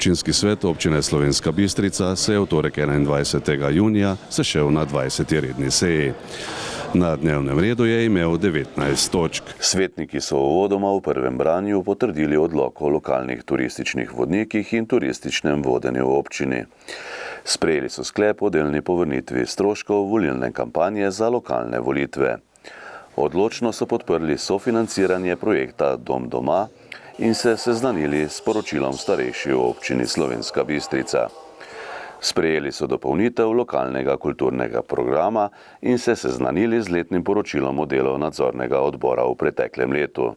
Občinski svet občine Slovenska Bistrica se je v torek 21. junija sešel na 20. redni seji. Na dnevnem redu je imel 19 točk. Svetniki so uvodoma v prvem branju potrdili odlok o lokalnih turističnih vodnikih in turističnem vodenju v občini. Sprejeli so sklep o delni povrnitvi stroškov volilne kampanje za lokalne volitve. Odločno so podprli sofinanciranje projekta Dom doma in se seznanili s poročilom starejši v občini Slovenska Bistrica. Sprejeli so dopolnitev lokalnega kulturnega programa in se seznanili z letnim poročilom o delu nadzornega odbora v preteklem letu.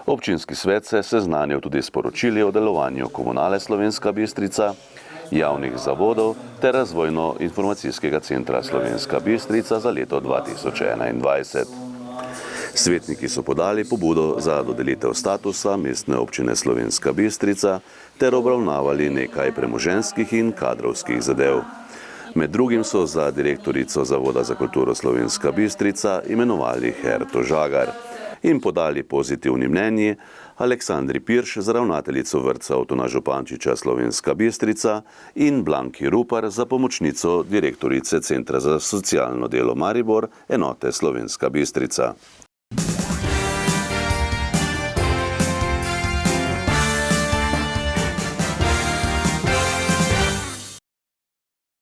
Občinski svet se je seznanil tudi s poročili o delovanju Komunale Slovenska Bistrica, javnih zavodov ter razvojno-informacijskega centra Slovenska Bistrica za leto 2021. Svetniki so podali pobudo za dodelitev statusa mestne občine Slovenska Bistrica ter obravnavali nekaj premoženjskih in kadrovskih zadev. Med drugim so za direktorico Zavoda za kulturo Slovenska Bistrica imenovali Herto Žagar in podali pozitivni mnenji Aleksandri Pirš za ravnateljico vrtca Otona Župančiča Slovenska Bistrica in Blanki Rupar za pomočnico direktorice Centra za socialno delo Maribor, enote Slovenska Bistrica.